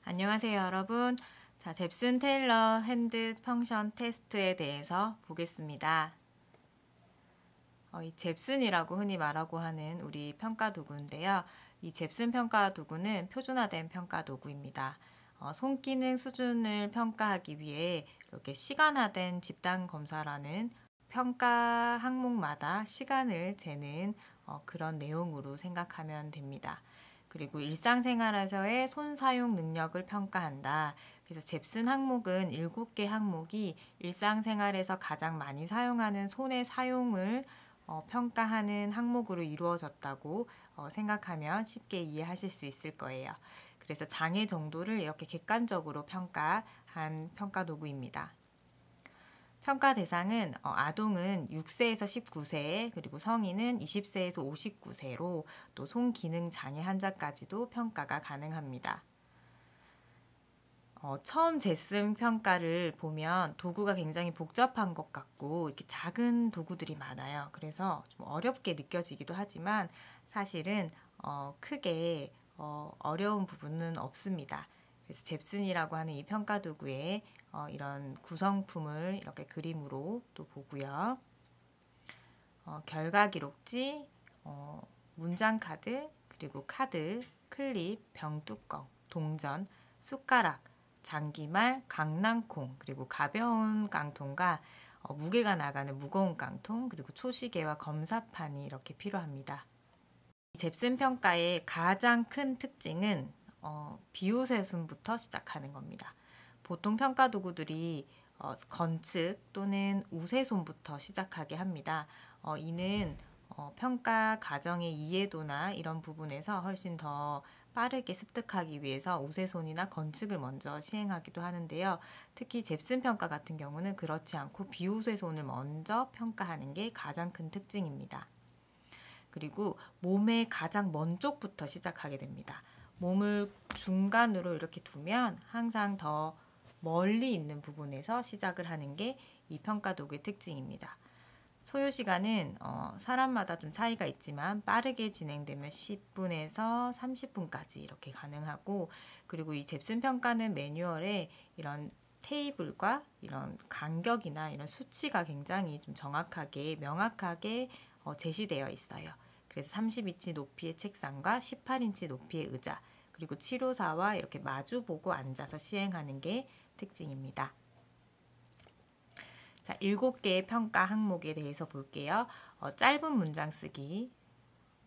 안녕하세요, 여러분. 자, 잽슨 테일러 핸드 펑션 테스트에 대해서 보겠습니다. 이 잽슨이라고 흔히 말하고 하는 우리 평가 도구인데요. 이 잽슨 평가 도구는 표준화된 평가 도구입니다. 손기능 수준을 평가하기 위해 이렇게 시간화된 집단 검사라는 평가 항목마다 시간을 재는 그런 내용으로 생각하면 됩니다. 그리고 일상생활에서의 손 사용 능력을 평가한다. 그래서 잽슨 항목은 7개 항목이 일상생활에서 가장 많이 사용하는 손의 사용을 평가하는 항목으로 이루어졌다고 생각하면 쉽게 이해하실 수 있을 거예요. 그래서 장애 정도를 이렇게 객관적으로 평가한 평가 도구입니다. 평가 대상은 아동은 6세에서 19세, 그리고 성인은 20세에서 59세로 또 손기능 장애 환자까지도 평가가 가능합니다. 처음 잽슨 평가를 보면 도구가 굉장히 복잡한 것 같고 이렇게 작은 도구들이 많아요. 그래서 좀 어렵게 느껴지기도 하지만 사실은 크게 어려운 부분은 없습니다. 그래서 잽슨이라고 하는 이 평가 도구에 이런 구성품을 이렇게 그림으로 또 보고요. 결과 기록지, 문장 카드, 그리고 카드, 클립, 병뚜껑, 동전, 숟가락, 장기말, 강낭콩, 그리고 가벼운 깡통과 무게가 나가는 무거운 깡통, 그리고 초시계와 검사판이 이렇게 필요합니다. 잽슨 평가의 가장 큰 특징은 비우세손부터 시작하는 겁니다. 보통 평가 도구들이 건측 또는 우세손부터 시작하게 합니다. 이는 평가 과정의 이해도나 이런 부분에서 훨씬 더 빠르게 습득하기 위해서 우세손이나 건측을 먼저 시행하기도 하는데요. 특히 잽슨 평가 같은 경우는 그렇지 않고 비우세손을 먼저 평가하는 게 가장 큰 특징입니다. 그리고 몸의 가장 먼 쪽부터 시작하게 됩니다. 몸을 중간으로 이렇게 두면 항상 더 멀리 있는 부분에서 시작을 하는 게 이 평가 도구의 특징입니다. 소요 시간은 사람마다 좀 차이가 있지만 빠르게 진행되면 10분에서 30분까지 이렇게 가능하고, 그리고 이 잽슨 평가는 매뉴얼에 이런 테이블과 이런 간격이나 이런 수치가 굉장히 좀 정확하게 명확하게 제시되어 있어요. 그래서 32인치 높이의 책상과 18인치 높이의 의자, 그리고 치료사와 이렇게 마주보고 앉아서 시행하는 게 특징입니다. 자, 7개의 평가 항목에 대해서 볼게요. 짧은 문장 쓰기,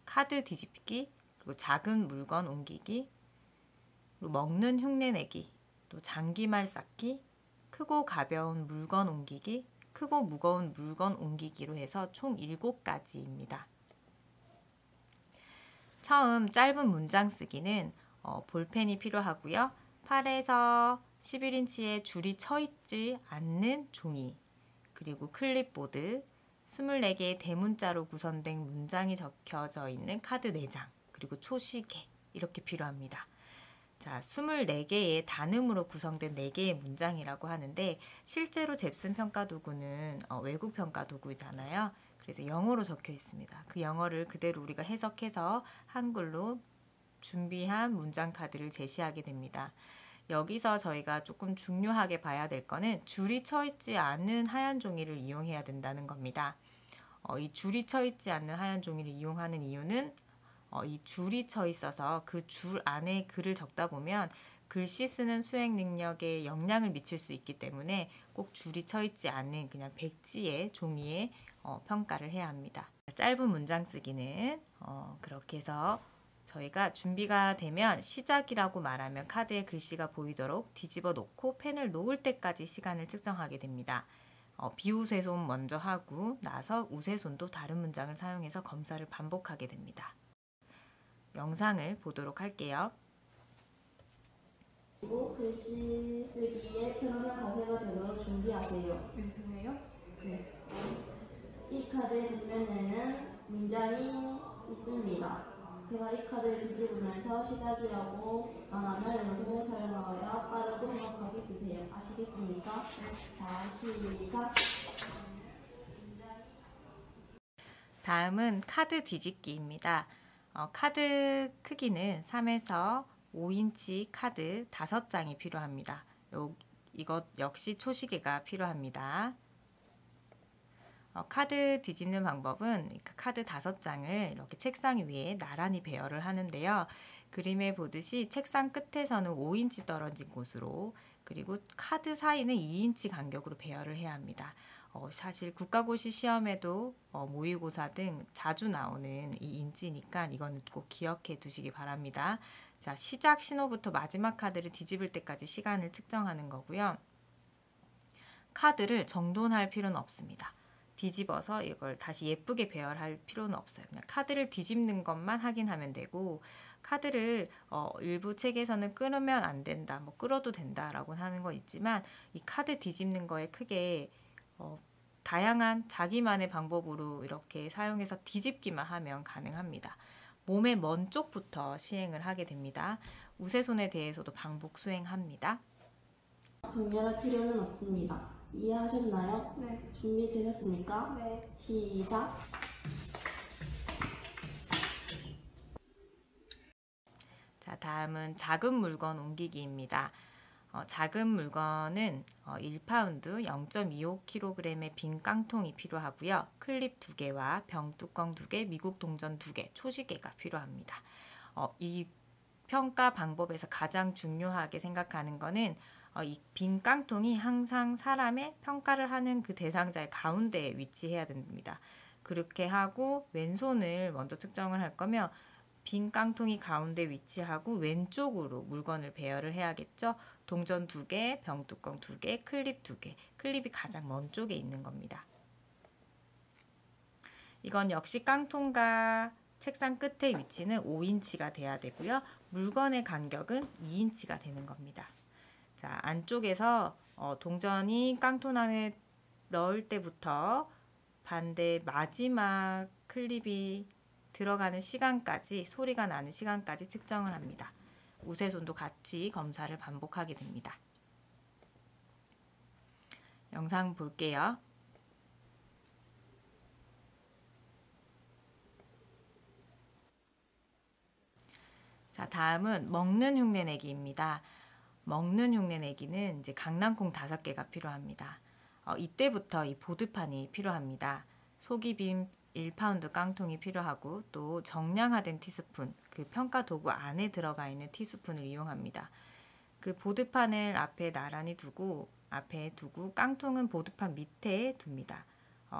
카드 뒤집기, 그리고 작은 물건 옮기기, 그리고 먹는 흉내 내기, 또 장기말 쌓기, 크고 가벼운 물건 옮기기, 크고 무거운 물건 옮기기로 해서 총 7가지입니다. 처음 짧은 문장 쓰기는 볼펜이 필요하고요. 8에서 11인치의 줄이 쳐있지 않는 종이, 그리고 클립보드, 24개의 대문자로 구성된 문장이 적혀져 있는 카드 4장, 그리고 초시계 이렇게 필요합니다. 자, 24개의 단음으로 구성된 4개의 문장이라고 하는데 실제로 잽슨 평가 도구는 외국 평가 도구잖아요. 그래서 영어로 적혀 있습니다. 그 영어를 그대로 우리가 해석해서 한글로 준비한 문장 카드를 제시하게 됩니다. 여기서 저희가 조금 중요하게 봐야 될 거는 줄이 쳐 있지 않은 하얀 종이를 이용해야 된다는 겁니다. 이 줄이 쳐 있지 않는 하얀 종이를 이용하는 이유는 이 줄이 쳐 있어서 그 줄 안에 글을 적다 보면 글씨 쓰는 수행 능력에 영향을 미칠 수 있기 때문에 꼭 줄이 쳐 있지 않은 그냥 백지의 종이에 평가를 해야 합니다. 짧은 문장 쓰기는 그렇게 해서 저희가 준비가 되면 시작이라고 말하면 카드에 글씨가 보이도록 뒤집어 놓고 펜을 놓을 때까지 시간을 측정하게 됩니다. 비우세손 먼저 하고 나서 우세손도 다른 문장을 사용해서 검사를 반복하게 됩니다. 영상을 보도록 할게요. 그리고 글씨 쓰기에 편안한 자세가 되도록 준비하세요. 왼손에요? 네. 이 카드 뒷면에는 문장이 있습니다. 제가 이 카드를 뒤집으면서 시작이라고 말하면 왼손을 사용하여 빠르고 정확하게 쓰세요. 아시겠습니까? 자, 시작! 다음은 카드 뒤집기입니다. 카드 크기는 3에서 5인치 카드 5장이 필요합니다. 이것 역시 초시계가 필요합니다. 카드 뒤집는 방법은 그 카드 5장을 이렇게 책상 위에 나란히 배열을 하는데요. 그림에 보듯이 책상 끝에서는 5인치 떨어진 곳으로, 그리고 카드 사이는 2인치 간격으로 배열을 해야 합니다. 사실 국가고시 시험에도 모의고사 등 자주 나오는 이 인치니까 이거는 꼭 기억해 두시기 바랍니다. 자, 시작 신호부터 마지막 카드를 뒤집을 때까지 시간을 측정하는 거고요. 카드를 정돈할 필요는 없습니다. 뒤집어서 이걸 다시 예쁘게 배열할 필요는 없어요. 그냥 카드를 뒤집는 것만 확인하면 되고, 카드를 일부 책에서는 끊으면 안 된다, 뭐 끌어도 된다라고 하는 거 있지만, 이 카드 뒤집는 거에 크게 다양한 자기만의 방법으로 이렇게 사용해서 뒤집기만 하면 가능합니다. 몸의 먼 쪽부터 시행을 하게 됩니다. 우세손에 대해서도 반복 수행합니다. 정렬할 필요는 없습니다. 이해하셨나요? 네. 준비되셨습니까? 네. 시작! 자, 다음은 작은 물건 옮기기입니다. 작은 물건은 1파운드 0.25kg의 빈 깡통이 필요하고요. 클립 2개와 병뚜껑 2개, 미국 동전 2개, 초시계가 필요합니다. 이 평가 방법에서 가장 중요하게 생각하는 거는 이 빈 깡통이 항상 사람의 평가를 하는 그 대상자의 가운데에 위치해야 됩니다. 그렇게 하고 왼손을 먼저 측정을 할 거면 빈 깡통이 가운데 위치하고 왼쪽으로 물건을 배열을 해야겠죠. 동전 2개, 병뚜껑 2개, 클립 2개. 클립이 가장 먼 쪽에 있는 겁니다. 이건 역시 깡통과 책상 끝의 위치는 5인치가 돼야 되고요. 물건의 간격은 2인치가 되는 겁니다. 자, 안쪽에서 동전이 깡통 안에 넣을 때부터 반대 마지막 클립이 들어가는 시간까지, 소리가 나는 시간까지 측정을 합니다. 우세손도 같이 검사를 반복하게 됩니다. 영상 볼게요. 자, 다음은 먹는 흉내내기입니다. 먹는 흉내내기는 이제 강낭콩 5개가 필요합니다. 이때부터 이 보드판이 필요합니다. 속이 빈 1파운드 깡통이 필요하고, 또 정량화된 티스푼, 그 평가 도구 안에 들어가 있는 티스푼을 이용합니다. 그 보드판을 앞에 나란히 두고 깡통은 보드판 밑에 둡니다.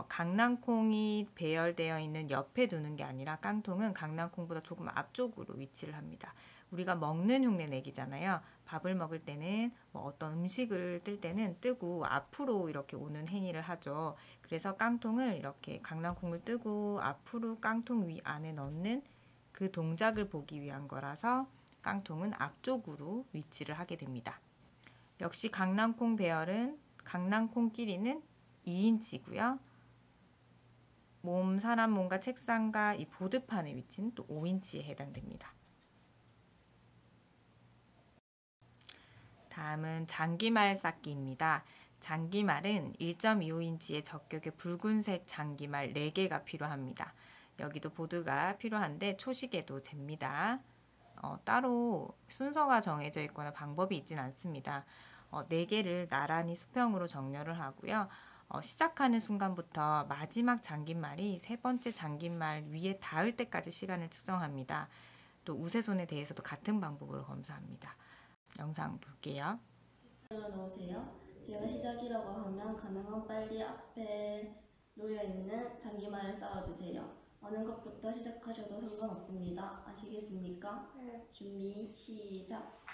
강낭콩이 배열되어 있는 옆에 두는 게 아니라 깡통은 강낭콩보다 조금 앞쪽으로 위치를 합니다. 우리가 먹는 흉내 내기잖아요. 밥을 먹을 때는 뭐 어떤 음식을 뜰 때는 뜨고 앞으로 이렇게 오는 행위를 하죠. 그래서 깡통을 이렇게 강낭콩을 뜨고 앞으로 깡통 위 안에 넣는 그 동작을 보기 위한 거라서 깡통은 앞쪽으로 위치를 하게 됩니다. 역시 강낭콩 배열은 강낭콩 길이는 2인치고요. 사람 몸과 책상과 이 보드판의 위치는 또 5인치에 해당됩니다. 다음은 장기말 쌓기입니다. 장기말은 1.25인치의 적격의 붉은색 장기말 4개가 필요합니다. 여기도 보드가 필요한데 초시계도 됩니다. 따로 순서가 정해져 있거나 방법이 있진 않습니다. 4개를 나란히 수평으로 정렬을 하고요. 시작하는 순간부터 마지막 장기말이 3번째 장기말 위에 닿을 때까지 시간을 측정합니다. 또 우세손에 대해서도 같은 방법으로 검사합니다. 영상 볼게요. 넣으세요. 제가 시작이라고 하면 가능한 빨리 앞에 놓여있는 장기말을 쌓아주세요. 어느 것부터 시작하셔도 상관없습니다. 아시겠습니까? 네. 준비 시작!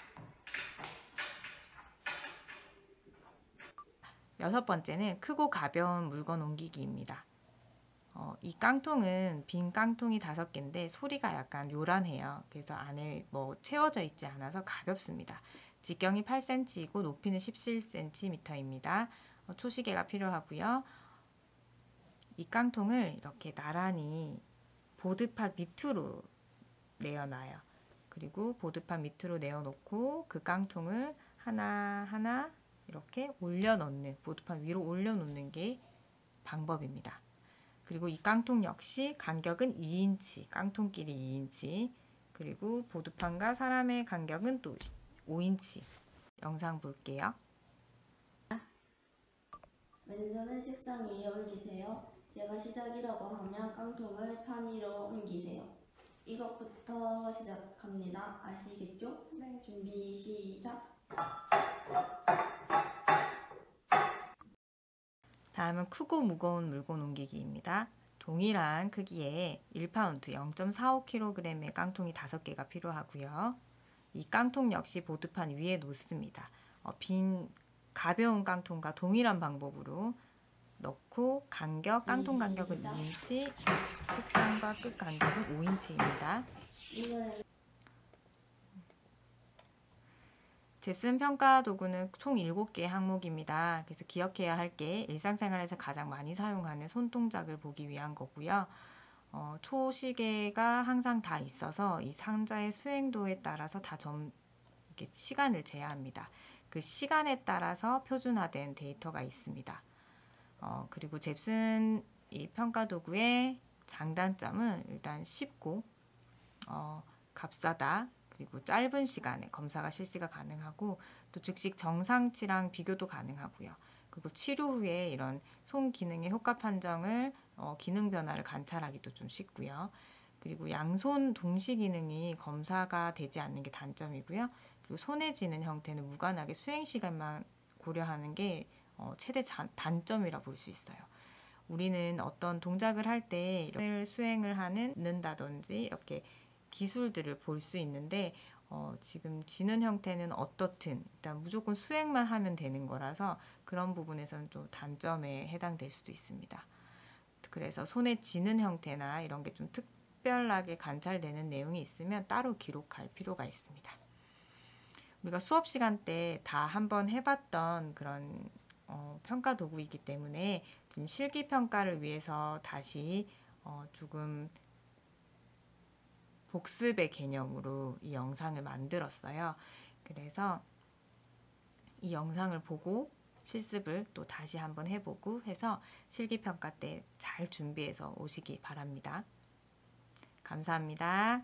6번째는 크고 가벼운 물건 옮기기입니다. 이 깡통은 빈 깡통이 5개인데 소리가 약간 요란해요. 그래서 안에 뭐 채워져 있지 않아서 가볍습니다. 직경이 8cm이고 높이는 17cm입니다. 초시계가 필요하고요. 이 깡통을 이렇게 나란히 보드판 밑으로 내어놔요. 그리고 보드판 밑으로 내어놓고 그 깡통을 하나하나 이렇게 올려놓는, 보드판 위로 올려놓는 게 방법입니다. 그리고 이 깡통 역시 간격은 2인치, 깡통 길이 2인치, 그리고 보드판과 사람의 간격은 또 5인치. 영상 볼게요. 왼손을 책상 위에 올리세요. 제가 시작이라고 하면 깡통을 판 위로 옮기세요. 이것부터 시작합니다. 아시겠죠? 네. 준비 시작. 다음은 크고 무거운 물건 옮기기입니다. 동일한 크기의 1파운드 0.45kg의 깡통이 5개가 필요하고요. 이 깡통 역시 보드판 위에 놓습니다. 빈 가벼운 깡통과 동일한 방법으로 넣고 깡통 간격은 2인치, 책상과 끝 간격은 5인치입니다. 잽슨 평가 도구는 총 7개의 항목입니다. 그래서 기억해야 할 게 일상생활에서 가장 많이 사용하는 손동작을 보기 위한 거고요. 초시계가 항상 다 있어서 이 상자의 수행도에 따라서 다 이렇게 시간을 제한합니다. 그 시간에 따라서 표준화된 데이터가 있습니다. 그리고 잽슨 이 평가 도구의 장단점은 일단 쉽고 값싸다. 그리고 짧은 시간에 검사가 실시가 가능하고 또 즉시 정상치랑 비교도 가능하고요. 그리고 치료 후에 이런 손 기능의 효과 판정을 기능 변화를 관찰하기도 좀 쉽고요. 그리고 양손 동시 기능이 검사가 되지 않는 게 단점이고요. 그리고 손에 쥐는 형태는 무관하게 수행 시간만 고려하는 게 최대 단점이라 볼 수 있어요. 우리는 어떤 동작을 할 때 수행을 는다든지 이렇게 기술들을 볼 수 있는데 지금 쥐는 형태는 어떻든 일단 무조건 수행만 하면 되는 거라서 그런 부분에서는 좀 단점에 해당될 수도 있습니다. 그래서 손에 쥐는 형태나 이런 게 좀 특별하게 관찰되는 내용이 있으면 따로 기록할 필요가 있습니다. 우리가 수업 시간 때 다 한번 해봤던 그런 평가 도구이기 때문에 지금 실기 평가를 위해서 다시 조금 복습의 개념으로 이 영상을 만들었어요. 그래서 이 영상을 보고 실습을 또 다시 한번 해보고 해서 실기평가 때 잘 준비해서 오시기 바랍니다. 감사합니다.